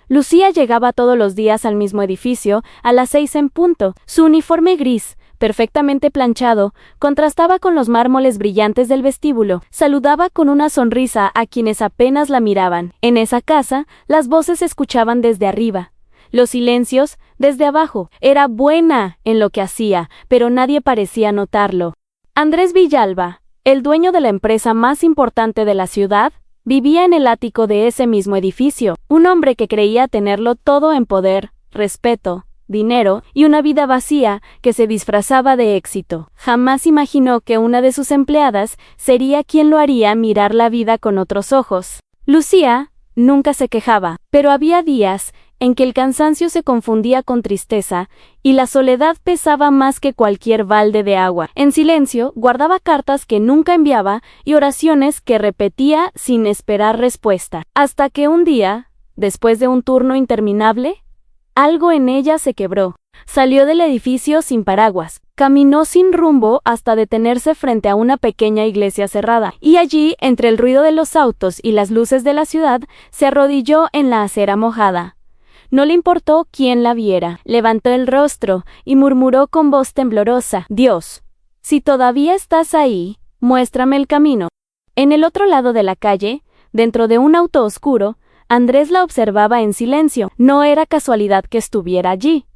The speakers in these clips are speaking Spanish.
Lucía llegaba todos los días al mismo edificio, a las 6 en punto. Su uniforme gris, perfectamente planchado, contrastaba con los mármoles brillantes del vestíbulo. Saludaba con una sonrisa a quienes apenas la miraban. En esa casa, las voces se escuchaban desde arriba, los silencios desde abajo. Era buena en lo que hacía, pero nadie parecía notarlo. Andrés Villalba, el dueño de la empresa más importante de la ciudad, vivía en el ático de ese mismo edificio. Un hombre que creía tenerlo todo en poder, respeto, dinero y una vida vacía que se disfrazaba de éxito. Jamás imaginó que una de sus empleadas sería quien lo haría mirar la vida con otros ojos. Lucía nunca se quejaba, pero había días en que el cansancio se confundía con tristeza y la soledad pesaba más que cualquier balde de agua. En silencio, guardaba cartas que nunca enviaba y oraciones que repetía sin esperar respuesta. Hasta que un día, después de un turno interminable, algo en ella se quebró. Salió del edificio sin paraguas, caminó sin rumbo hasta detenerse frente a una pequeña iglesia cerrada, y allí, entre el ruido de los autos y las luces de la ciudad, se arrodilló en la acera mojada. No le importó quién la viera, levantó el rostro y murmuró con voz temblorosa: Dios, si todavía estás ahí, muéstrame el camino. En el otro lado de la calle, dentro de un auto oscuro, Andrés la observaba en silencio. No era casualidad que estuviera allí.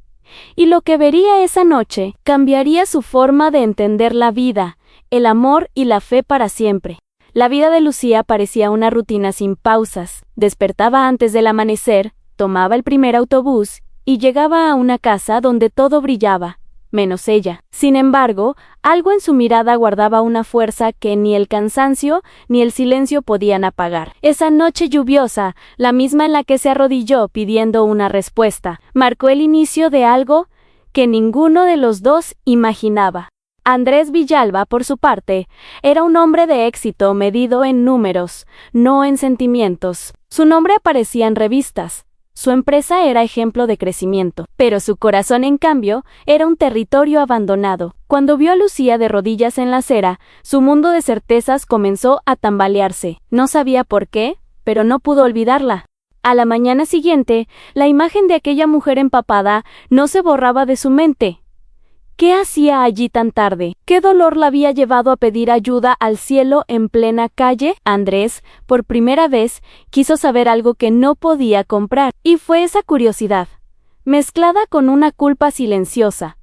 Y lo que vería esa noche cambiaría su forma de entender la vida, el amor y la fe para siempre. La vida de Lucía parecía una rutina sin pausas. Despertaba antes del amanecer, tomaba el primer autobús y llegaba a una casa donde todo brillaba, menos ella. Sin embargo, algo en su mirada guardaba una fuerza que ni el cansancio ni el silencio podían apagar. Esa noche lluviosa, la misma en la que se arrodilló pidiendo una respuesta, marcó el inicio de algo que ninguno de los dos imaginaba. Andrés Villalba, por su parte, era un hombre de éxito medido en números, no en sentimientos. Su nombre aparecía en revistas. Su empresa era ejemplo de crecimiento, pero su corazón, en cambio, era un territorio abandonado. Cuando vio a Lucía de rodillas en la acera, su mundo de certezas comenzó a tambalearse. No sabía por qué, pero no pudo olvidarla. A la mañana siguiente, la imagen de aquella mujer empapada no se borraba de su mente. ¿Qué hacía allí tan tarde? ¿Qué dolor la había llevado a pedir ayuda al cielo en plena calle? Andrés, por primera vez, quiso saber algo que no podía comprar, y fue esa curiosidad, mezclada con una culpa silenciosa,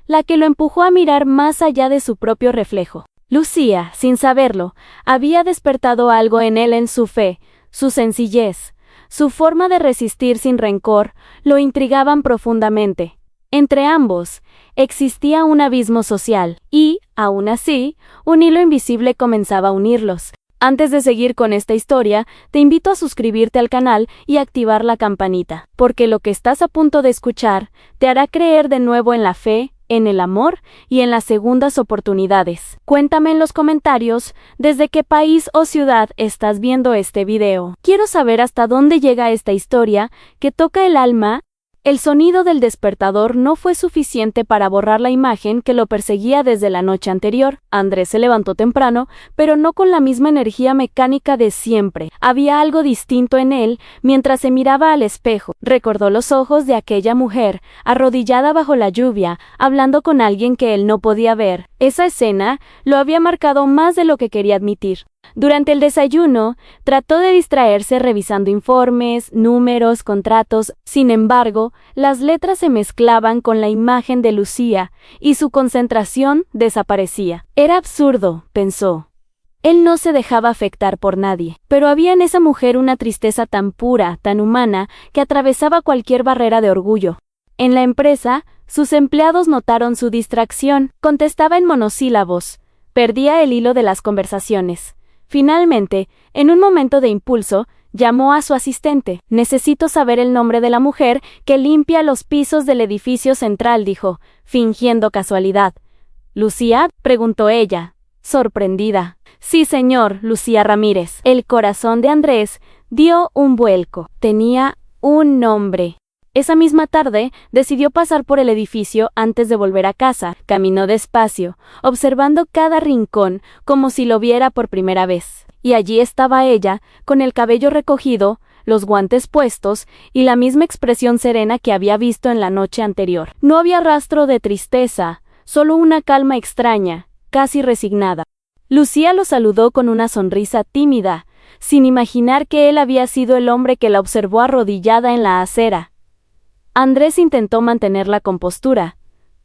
la que lo empujó a mirar más allá de su propio reflejo. Lucía, sin saberlo, había despertado algo en él, en su fe, su sencillez, su forma de resistir sin rencor, lo intrigaban profundamente. Entre ambos existía un abismo social y, aún así, un hilo invisible comenzaba a unirlos. Antes de seguir con esta historia, te invito a suscribirte al canal y activar la campanita, porque lo que estás a punto de escuchar te hará creer de nuevo en la fe, en el amor y en las segundas oportunidades. Cuéntame en los comentarios desde qué país o ciudad estás viendo este video. Quiero saber hasta dónde llega esta historia que toca el alma. El sonido del despertador no fue suficiente para borrar la imagen que lo perseguía desde la noche anterior. Andrés se levantó temprano, pero no con la misma energía mecánica de siempre. Había algo distinto en él mientras se miraba al espejo. Recordó los ojos de aquella mujer, arrodillada bajo la lluvia, hablando con alguien que él no podía ver. Esa escena lo había marcado más de lo que quería admitir. Durante el desayuno, trató de distraerse revisando informes, números, contratos. Sin embargo, las letras se mezclaban con la imagen de Lucía y su concentración desaparecía. Era absurdo, pensó. Él no se dejaba afectar por nadie, pero había en esa mujer una tristeza tan pura, tan humana, que atravesaba cualquier barrera de orgullo. En la empresa, sus empleados notaron su distracción. Contestaba en monosílabos. Perdía el hilo de las conversaciones. Finalmente, en un momento de impulso, llamó a su asistente. «Necesito saber el nombre de la mujer que limpia los pisos del edificio central», dijo, fingiendo casualidad. «¿Lucía?», preguntó ella, sorprendida. «Sí, señor, Lucía Ramírez». El corazón de Andrés dio un vuelco. Tenía un nombre. Esa misma tarde, decidió pasar por el edificio antes de volver a casa. Caminó despacio, observando cada rincón como si lo viera por primera vez. Y allí estaba ella, con el cabello recogido, los guantes puestos y la misma expresión serena que había visto en la noche anterior. No había rastro de tristeza, solo una calma extraña, casi resignada. Lucía lo saludó con una sonrisa tímida, sin imaginar que él había sido el hombre que la observó arrodillada en la acera. Andrés intentó mantener la compostura,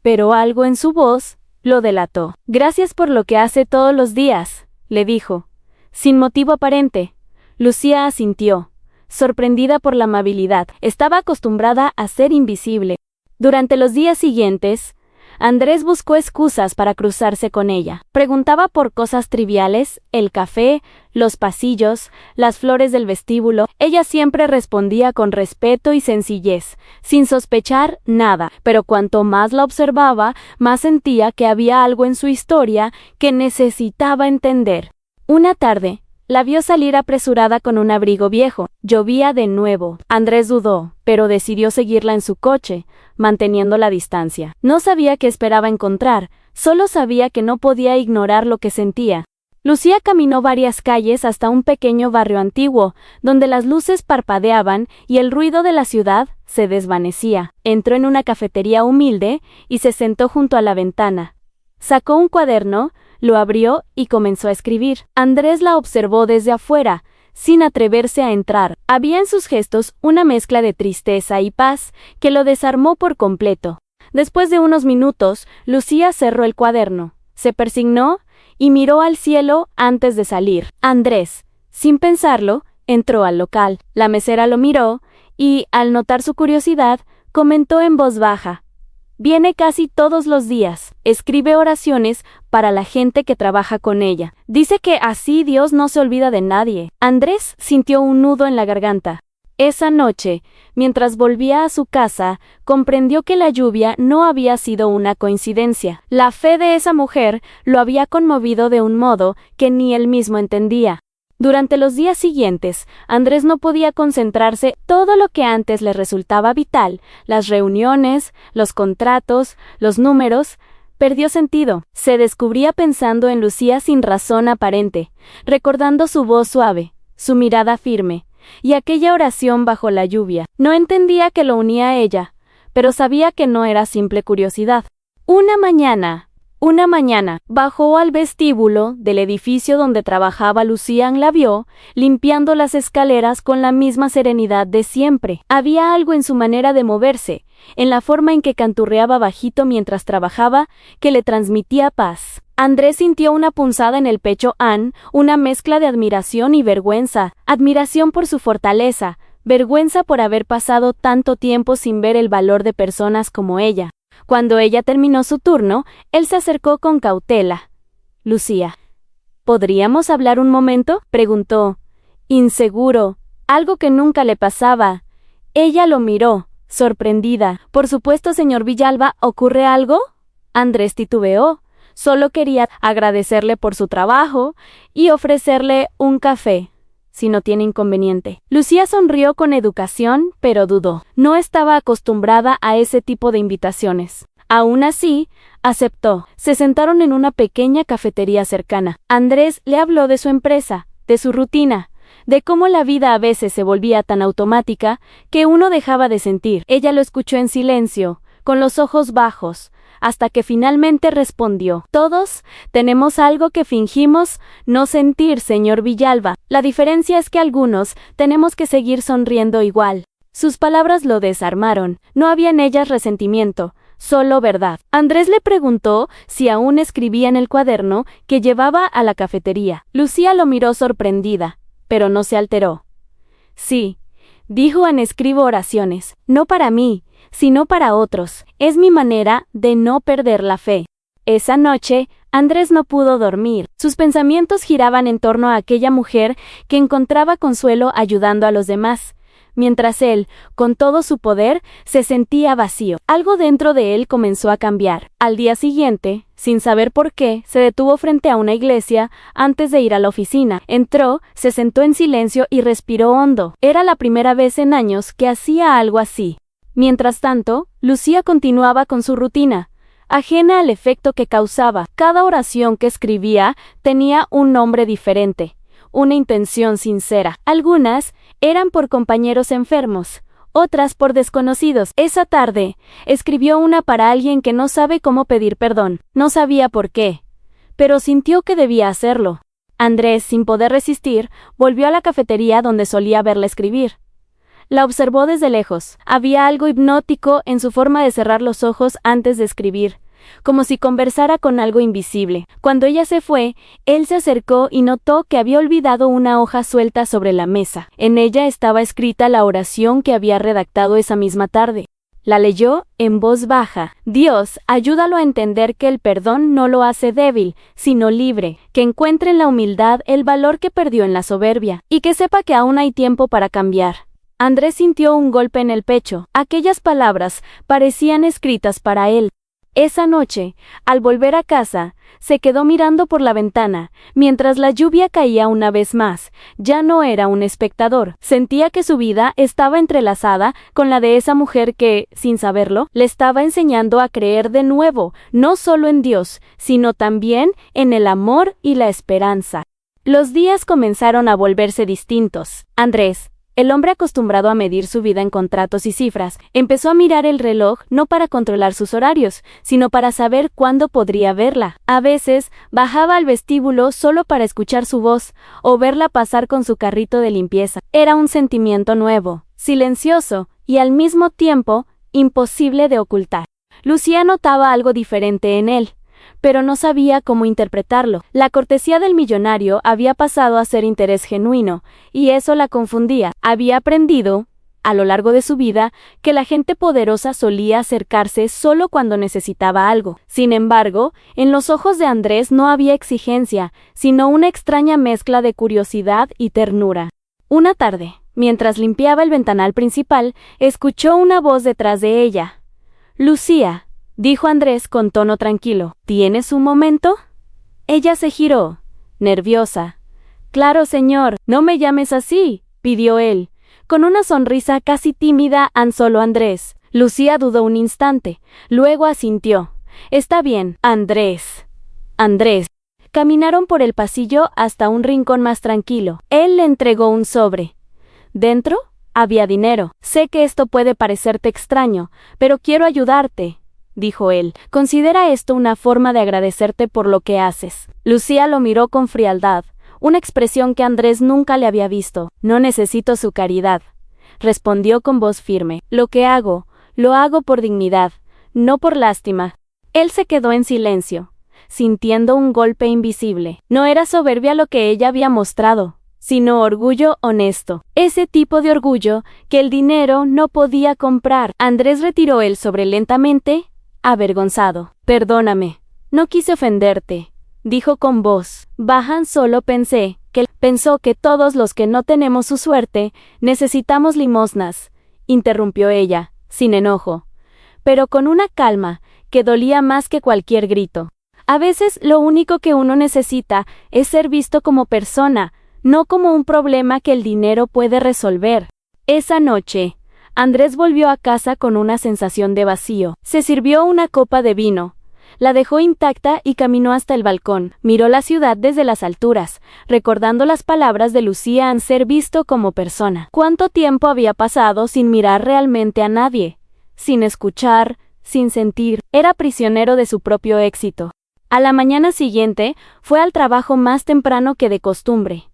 pero algo en su voz lo delató. «Gracias por lo que hace todos los días», le dijo, sin motivo aparente. Lucía asintió, sorprendida por la amabilidad. Estaba acostumbrada a ser invisible. Durante los días siguientes, Andrés buscó excusas para cruzarse con ella. Preguntaba por cosas triviales, el café, los pasillos, las flores del vestíbulo. Ella siempre respondía con respeto y sencillez, sin sospechar nada, pero cuanto más la observaba, más sentía que había algo en su historia que necesitaba entender. Una tarde, la vio salir apresurada con un abrigo viejo. Llovía de nuevo. Andrés dudó, pero decidió seguirla en su coche, manteniendo la distancia. No sabía qué esperaba encontrar, solo sabía que no podía ignorar lo que sentía. Lucía caminó varias calles hasta un pequeño barrio antiguo, donde las luces parpadeaban y el ruido de la ciudad se desvanecía. Entró en una cafetería humilde y se sentó junto a la ventana. Sacó un cuaderno, lo abrió y comenzó a escribir. Andrés la observó desde afuera, sin atreverse a entrar. Había en sus gestos una mezcla de tristeza y paz que lo desarmó por completo. Después de unos minutos, Lucía cerró el cuaderno, se persignó y miró al cielo antes de salir. Andrés, sin pensarlo, entró al local. La mesera lo miró y, al notar su curiosidad, comentó en voz baja: «Viene casi todos los días. Escribe oraciones para la gente que trabaja con ella. Dice que así Dios no se olvida de nadie». Andrés sintió un nudo en la garganta. Esa noche, mientras volvía a su casa, comprendió que la lluvia no había sido una coincidencia. La fe de esa mujer lo había conmovido de un modo que ni él mismo entendía. Durante los días siguientes, Andrés no podía concentrarse. Todo lo que antes le resultaba vital, las reuniones, los contratos, los números, perdió sentido. Se descubría pensando en Lucía sin razón aparente, recordando su voz suave, su mirada firme, y aquella oración bajo la lluvia. No entendía qué lo unía a ella, pero sabía que no era simple curiosidad. Una mañana, bajó al vestíbulo del edificio donde trabajaba Lucía. La vio, limpiando las escaleras con la misma serenidad de siempre. Había algo en su manera de moverse, en la forma en que canturreaba bajito mientras trabajaba, que le transmitía paz. Andrés sintió una punzada en el pecho, una mezcla de admiración y vergüenza. Admiración por su fortaleza, vergüenza por haber pasado tanto tiempo sin ver el valor de personas como ella. Cuando ella terminó su turno, él se acercó con cautela. «Lucía, ¿podríamos hablar un momento?», preguntó, inseguro, algo que nunca le pasaba. Ella lo miró, sorprendida. «Por supuesto, señor Villalba, ¿ocurre algo?». Andrés titubeó. Solo quería agradecerle por su trabajo y ofrecerle un café, si no tiene inconveniente. Lucía sonrió con educación, pero dudó. No estaba acostumbrada a ese tipo de invitaciones. Aún así, aceptó. Se sentaron en una pequeña cafetería cercana. Andrés le habló de su empresa, de su rutina, de cómo la vida a veces se volvía tan automática que uno dejaba de sentir. Ella lo escuchó en silencio, con los ojos bajos, hasta que finalmente respondió: «Todos tenemos algo que fingimos no sentir, señor Villalba. La diferencia es que algunos tenemos que seguir sonriendo igual». Sus palabras lo desarmaron. No había en ellas resentimiento, solo verdad. Andrés le preguntó si aún escribía en el cuaderno que llevaba a la cafetería. Lucía lo miró sorprendida, pero no se alteró. «Sí», dijo, escribo oraciones, no para mí, sino para otros. Es mi manera de no perder la fe». Esa noche, Andrés no pudo dormir. Sus pensamientos giraban en torno a aquella mujer que encontraba consuelo ayudando a los demás, mientras él, con todo su poder, se sentía vacío. Algo dentro de él comenzó a cambiar. Al día siguiente, sin saber por qué, se detuvo frente a una iglesia antes de ir a la oficina. Entró, se sentó en silencio y respiró hondo. Era la primera vez en años que hacía algo así. Mientras tanto, Lucía continuaba con su rutina, ajena al efecto que causaba. Cada oración que escribía tenía un nombre diferente, una intención sincera. Algunas Eran por compañeros enfermos, otras por desconocidos. Esa tarde, escribió una para alguien que no sabe cómo pedir perdón. No sabía por qué, pero sintió que debía hacerlo. Andrés, sin poder resistir, volvió a la cafetería donde solía verla escribir. La observó desde lejos. Había algo hipnótico en su forma de cerrar los ojos antes de escribir, como si conversara con algo invisible. Cuando ella se fue, él se acercó y notó que había olvidado una hoja suelta sobre la mesa. En ella estaba escrita la oración que había redactado esa misma tarde. La leyó en voz baja. Dios, ayúdalo a entender que el perdón no lo hace débil, sino libre, que encuentre en la humildad el valor que perdió en la soberbia, y que sepa que aún hay tiempo para cambiar. Andrés sintió un golpe en el pecho. Aquellas palabras parecían escritas para él. Esa noche, al volver a casa, se quedó mirando por la ventana, mientras la lluvia caía una vez más. Ya no era un espectador. Sentía que su vida estaba entrelazada con la de esa mujer que, sin saberlo, le estaba enseñando a creer de nuevo, no solo en Dios, sino también en el amor y la esperanza. Los días comenzaron a volverse distintos. Andrés, el hombre acostumbrado a medir su vida en contratos y cifras, empezó a mirar el reloj no para controlar sus horarios, sino para saber cuándo podría verla. A veces, bajaba al vestíbulo solo para escuchar su voz, o verla pasar con su carrito de limpieza. Era un sentimiento nuevo, silencioso, y al mismo tiempo, imposible de ocultar. Lucía notaba algo diferente en él, pero no sabía cómo interpretarlo. La cortesía del millonario había pasado a ser interés genuino, y eso la confundía. Había aprendido, a lo largo de su vida, que la gente poderosa solía acercarse solo cuando necesitaba algo. Sin embargo, en los ojos de Andrés no había exigencia, sino una extraña mezcla de curiosidad y ternura. Una tarde, mientras limpiaba el ventanal principal, escuchó una voz detrás de ella. «Lucía», dijo Andrés con tono tranquilo. «¿Tienes un momento?» Ella se giró, nerviosa. «Claro, señor, no me llames así», pidió él. Con una sonrisa casi tímida ansoló Andrés. Lucía dudó un instante, luego asintió. «Está bien, Andrés». «Andrés». Caminaron por el pasillo hasta un rincón más tranquilo. Él le entregó un sobre. Dentro había dinero. «Sé que esto puede parecerte extraño, pero quiero ayudarte», dijo él. «Considera esto una forma de agradecerte por lo que haces». Lucía lo miró con frialdad, una expresión que Andrés nunca le había visto. «No necesito su caridad», respondió con voz firme. «Lo que hago, lo hago por dignidad, no por lástima». Él se quedó en silencio, sintiendo un golpe invisible. No era soberbia lo que ella había mostrado, sino orgullo honesto. Ese tipo de orgullo que el dinero no podía comprar. Andrés retiró el sobre lentamente, avergonzado. «Perdóname, no quise ofenderte», dijo con voz baja. «Solo pensó que todos los que no tenemos su suerte necesitamos limosnas», interrumpió ella, sin enojo, pero con una calma que dolía más que cualquier grito. «A veces lo único que uno necesita es ser visto como persona, no como un problema que el dinero puede resolver». Esa noche, Andrés volvió a casa con una sensación de vacío. Se sirvió una copa de vino, la dejó intacta y caminó hasta el balcón. Miró la ciudad desde las alturas, recordando las palabras de Lucía en ser visto como persona. ¿Cuánto tiempo había pasado sin mirar realmente a nadie? Sin escuchar, sin sentir. Era prisionero de su propio éxito. A la mañana siguiente, fue al trabajo más temprano que de costumbre.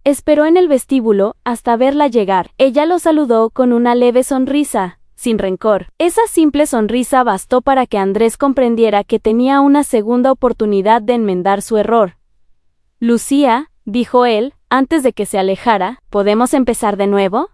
Esperó en el vestíbulo hasta verla llegar. Ella lo saludó con una leve sonrisa, sin rencor. Esa simple sonrisa bastó para que Andrés comprendiera que tenía una segunda oportunidad de enmendar su error. «Lucía», dijo él, antes de que se alejara, «¿podemos empezar de nuevo?»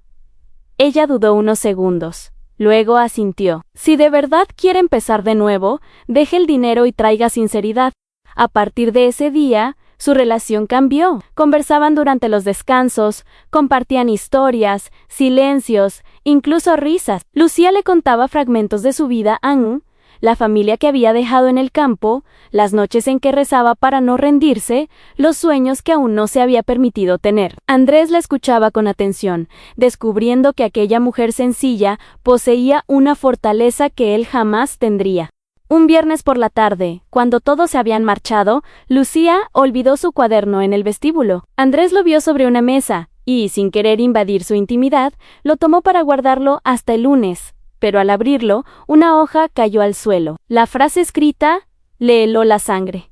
Ella dudó unos segundos. Luego asintió. «Si de verdad quiere empezar de nuevo, deje el dinero y traiga sinceridad». A partir de ese día, su relación cambió. Conversaban durante los descansos, compartían historias, silencios, incluso risas. Lucía le contaba fragmentos de su vida aún, la familia que había dejado en el campo, las noches en que rezaba para no rendirse, los sueños que aún no se había permitido tener. Andrés la escuchaba con atención, descubriendo que aquella mujer sencilla poseía una fortaleza que él jamás tendría. Un viernes por la tarde, cuando todos se habían marchado, Lucía olvidó su cuaderno en el vestíbulo. Andrés lo vio sobre una mesa, y, sin querer invadir su intimidad, lo tomó para guardarlo hasta el lunes, pero al abrirlo, una hoja cayó al suelo. La frase escrita le heló la sangre.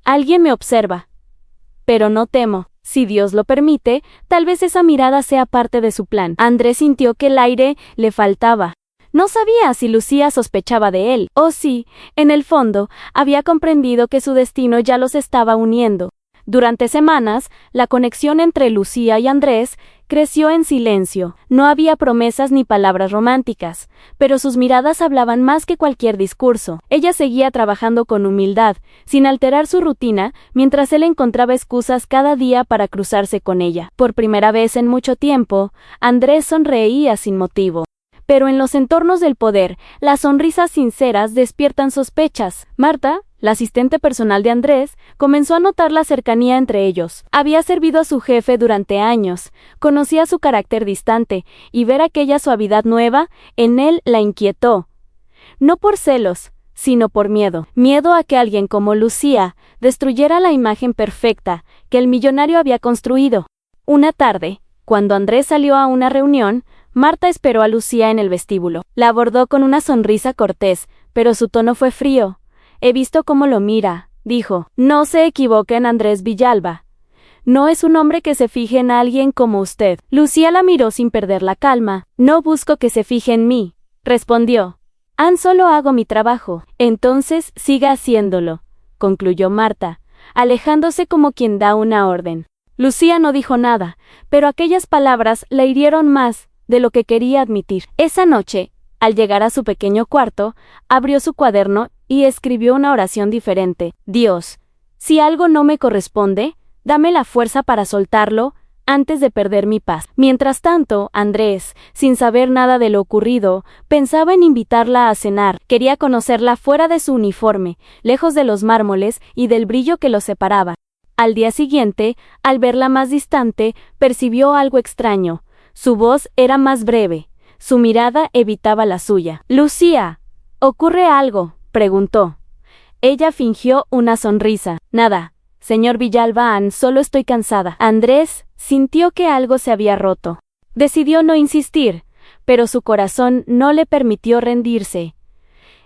Alguien me observa. Pero no temo. Si Dios lo permite, tal vez esa mirada sea parte de su plan. Andrés sintió que el aire le faltaba. No sabía si Lucía sospechaba de él, o si, en el fondo, había comprendido que su destino ya los estaba uniendo. Durante semanas, la conexión entre Lucía y Andrés creció en silencio. No había promesas ni palabras románticas, pero sus miradas hablaban más que cualquier discurso. Ella seguía trabajando con humildad, sin alterar su rutina, mientras él encontraba excusas cada día para cruzarse con ella. Por primera vez en mucho tiempo, Andrés sonreía sin motivo. Pero en los entornos del poder, las sonrisas sinceras despiertan sospechas. Marta, la asistente personal de Andrés, comenzó a notar la cercanía entre ellos. Había servido a su jefe durante años, conocía su carácter distante, y ver aquella suavidad nueva en él la inquietó. No por celos, sino por miedo. Miedo a que alguien como Lucía destruyera la imagen perfecta que el millonario había construido. Una tarde, cuando Andrés salió a una reunión, Marta esperó a Lucía en el vestíbulo. La abordó con una sonrisa cortés, pero su tono fue frío. He visto cómo lo mira, dijo. No se equivoque en Andrés Villalba. No es un hombre que se fije en alguien como usted. Lucía la miró sin perder la calma. No busco que se fije en mí, respondió. Solo hago mi trabajo. Entonces siga haciéndolo, concluyó Marta, alejándose como quien da una orden. Lucía no dijo nada, pero aquellas palabras la hirieron más de lo que quería admitir. Esa noche, al llegar a su pequeño cuarto, abrió su cuaderno y escribió una oración diferente. Dios, si algo no me corresponde, dame la fuerza para soltarlo antes de perder mi paz. Mientras tanto, Andrés, sin saber nada de lo ocurrido, pensaba en invitarla a cenar. Quería conocerla fuera de su uniforme, lejos de los mármoles y del brillo que los separaba. Al día siguiente, al verla más distante, percibió algo extraño. Su voz era más breve. Su mirada evitaba la suya. Lucía, ¿ocurre algo?, preguntó. Ella fingió una sonrisa. Nada, señor Villalba, solo estoy cansada. Andrés sintió que algo se había roto. Decidió no insistir, pero su corazón no le permitió rendirse.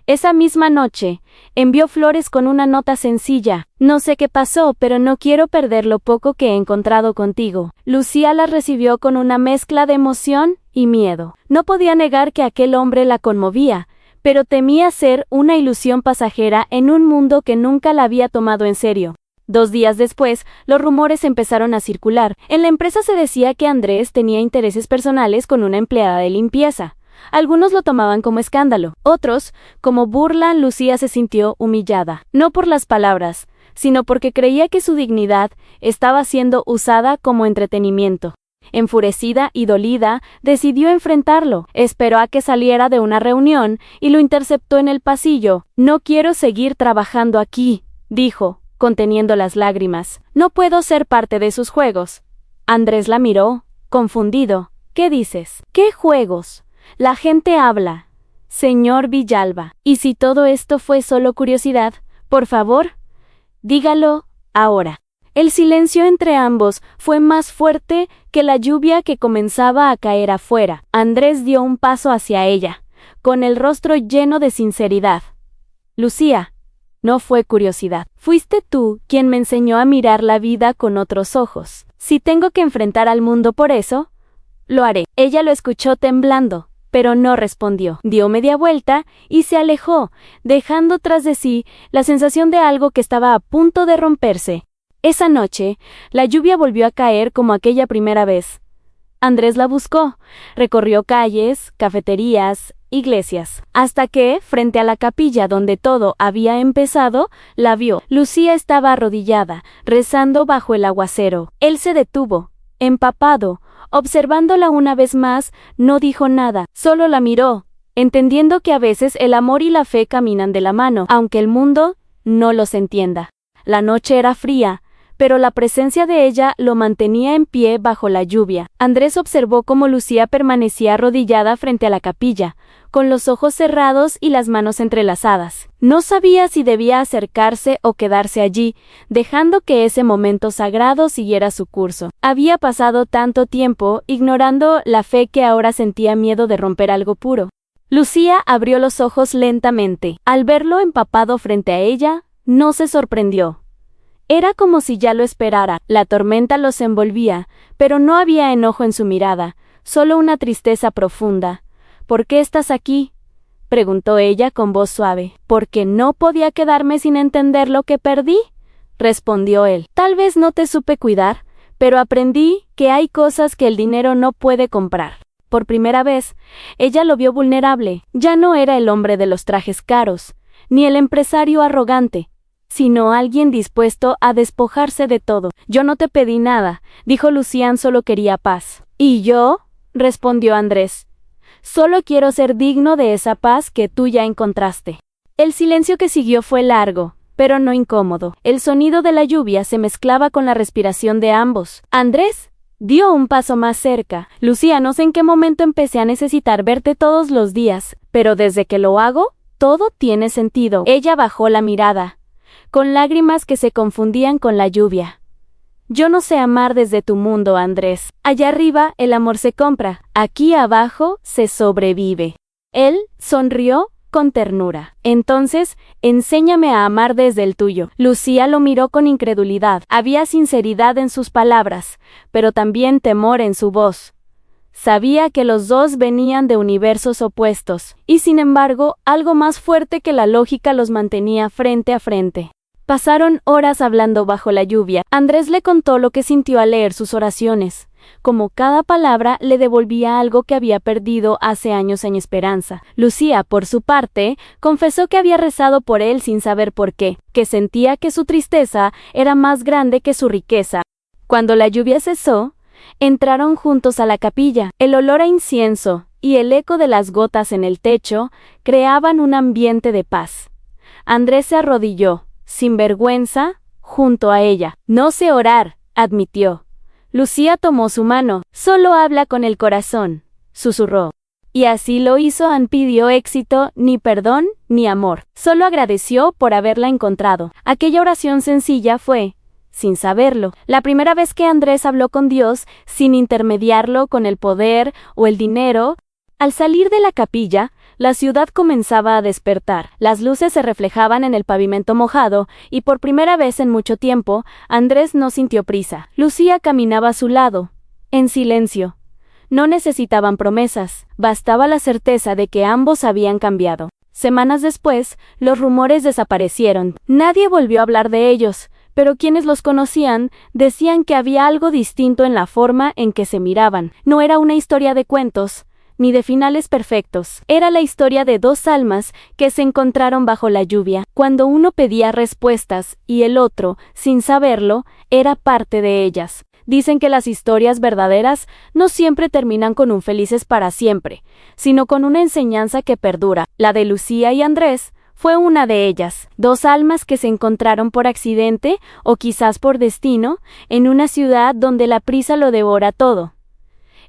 Esa misma noche, envió flores con una nota sencilla. No sé qué pasó, pero no quiero perder lo poco que he encontrado contigo. Lucía las recibió con una mezcla de emoción y miedo. No podía negar que aquel hombre la conmovía, pero temía ser una ilusión pasajera en un mundo que nunca la había tomado en serio. 2 días después, los rumores empezaron a circular. En la empresa se decía que Andrés tenía intereses personales con una empleada de limpieza. Algunos lo tomaban como escándalo, otros como burla. Lucía se sintió humillada, no por las palabras, sino porque creía que su dignidad estaba siendo usada como entretenimiento. Enfurecida y dolida, decidió enfrentarlo. Esperó a que saliera de una reunión y lo interceptó en el pasillo. No quiero seguir trabajando aquí, dijo, conteniendo las lágrimas. No puedo ser parte de sus juegos. Andrés la miró, confundido. ¿Qué dices? ¿Qué juegos? La gente habla. Señor Villalba, ¿y si todo esto fue solo curiosidad? Por favor, dígalo ahora. El silencio entre ambos fue más fuerte que la lluvia que comenzaba a caer afuera. Andrés dio un paso hacia ella, con el rostro lleno de sinceridad. Lucía, no fue curiosidad. Fuiste tú quien me enseñó a mirar la vida con otros ojos. Si tengo que enfrentar al mundo por eso, lo haré. Ella lo escuchó temblando, pero no respondió. Dio media vuelta y se alejó, dejando tras de sí la sensación de algo que estaba a punto de romperse. Esa noche, la lluvia volvió a caer como aquella primera vez. Andrés la buscó, recorrió calles, cafeterías, iglesias, hasta que, frente a la capilla donde todo había empezado, la vio. Lucía estaba arrodillada, rezando bajo el aguacero. Él se detuvo, empapado. Observándola una vez más, no dijo nada, solo la miró, entendiendo que a veces el amor y la fe caminan de la mano, aunque el mundo no los entienda. La noche era fría, pero la presencia de ella lo mantenía en pie bajo la lluvia. Andrés observó cómo Lucía permanecía arrodillada frente a la capilla, con los ojos cerrados y las manos entrelazadas. No sabía si debía acercarse o quedarse allí, dejando que ese momento sagrado siguiera su curso. Había pasado tanto tiempo ignorando la fe que ahora sentía miedo de romper algo puro. Lucía abrió los ojos lentamente. Al verlo empapado frente a ella, no se sorprendió. Era como si ya lo esperara. La tormenta los envolvía, pero no había enojo en su mirada, solo una tristeza profunda. ¿Por qué estás aquí?, preguntó ella con voz suave. «¿Porque no podía quedarme sin entender lo que perdí?», respondió él. «Tal vez no te supe cuidar, pero aprendí que hay cosas que el dinero no puede comprar». Por primera vez, ella lo vio vulnerable. Ya no era el hombre de los trajes caros, ni el empresario arrogante, sino alguien dispuesto a despojarse de todo. «Yo no te pedí nada», dijo Lucián, «solo quería paz». «¿Y yo?», respondió Andrés. «Solo quiero ser digno de esa paz que tú ya encontraste». El silencio que siguió fue largo, pero no incómodo. El sonido de la lluvia se mezclaba con la respiración de ambos. Andrés dio un paso más cerca. «Lucía, no sé en qué momento empecé a necesitar verte todos los días, pero desde que lo hago, todo tiene sentido». Ella bajó la mirada, con lágrimas que se confundían con la lluvia. «Yo no sé amar desde tu mundo, Andrés. Allá arriba el amor se compra, aquí abajo se sobrevive». Él sonrió con ternura. «Entonces, enséñame a amar desde el tuyo». Lucía lo miró con incredulidad. Había sinceridad en sus palabras, pero también temor en su voz. Sabía que los dos venían de universos opuestos, y sin embargo, algo más fuerte que la lógica los mantenía frente a frente. Pasaron horas hablando bajo la lluvia. Andrés le contó lo que sintió al leer sus oraciones, como cada palabra le devolvía algo que había perdido hace años en esperanza. Lucía, por su parte, confesó que había rezado por él sin saber por qué, que sentía que su tristeza era más grande que su riqueza. Cuando la lluvia cesó, entraron juntos a la capilla. El olor a incienso y el eco de las gotas en el techo creaban un ambiente de paz. Andrés se arrodilló, sin vergüenza, junto a ella. «No sé orar», admitió. Lucía tomó su mano. «Solo habla con el corazón», susurró. Y así lo hizo. No pidió éxito, ni perdón, ni amor. Solo agradeció por haberla encontrado. Aquella oración sencilla fue, sin saberlo, la primera vez que Andrés habló con Dios sin intermediarlo con el poder o el dinero. Al salir de la capilla, la ciudad comenzaba a despertar. Las luces se reflejaban en el pavimento mojado, y por primera vez en mucho tiempo, Andrés no sintió prisa. Lucía caminaba a su lado, en silencio. No necesitaban promesas, bastaba la certeza de que ambos habían cambiado. Semanas después, los rumores desaparecieron. Nadie volvió a hablar de ellos, pero quienes los conocían decían que había algo distinto en la forma en que se miraban. No era una historia de cuentos, ni de finales perfectos. Era la historia de dos almas que se encontraron bajo la lluvia, cuando uno pedía respuestas y el otro, sin saberlo, era parte de ellas. Dicen que las historias verdaderas no siempre terminan con un felices para siempre, sino con una enseñanza que perdura. La de Lucía y Andrés fue una de ellas. Dos almas que se encontraron por accidente, o quizás por destino, en una ciudad donde la prisa lo devora todo.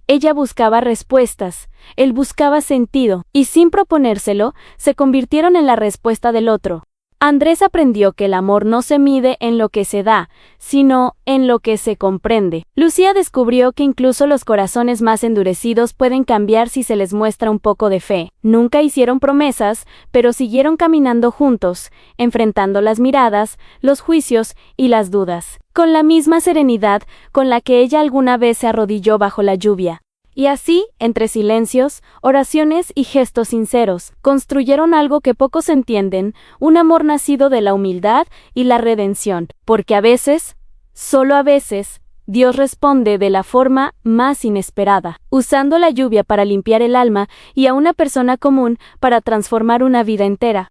Ella buscaba respuestas, él buscaba sentido, y sin proponérselo, se convirtieron en la respuesta del otro. Andrés aprendió que el amor no se mide en lo que se da, sino en lo que se comprende. Lucía descubrió que incluso los corazones más endurecidos pueden cambiar si se les muestra un poco de fe. Nunca hicieron promesas, pero siguieron caminando juntos, enfrentando las miradas, los juicios y las dudas, con la misma serenidad con la que ella alguna vez se arrodilló bajo la lluvia. Y así, entre silencios, oraciones y gestos sinceros, construyeron algo que pocos entienden, un amor nacido de la humildad y la redención. Porque a veces, solo a veces, Dios responde de la forma más inesperada, usando la lluvia para limpiar el alma y a una persona común para transformar una vida entera.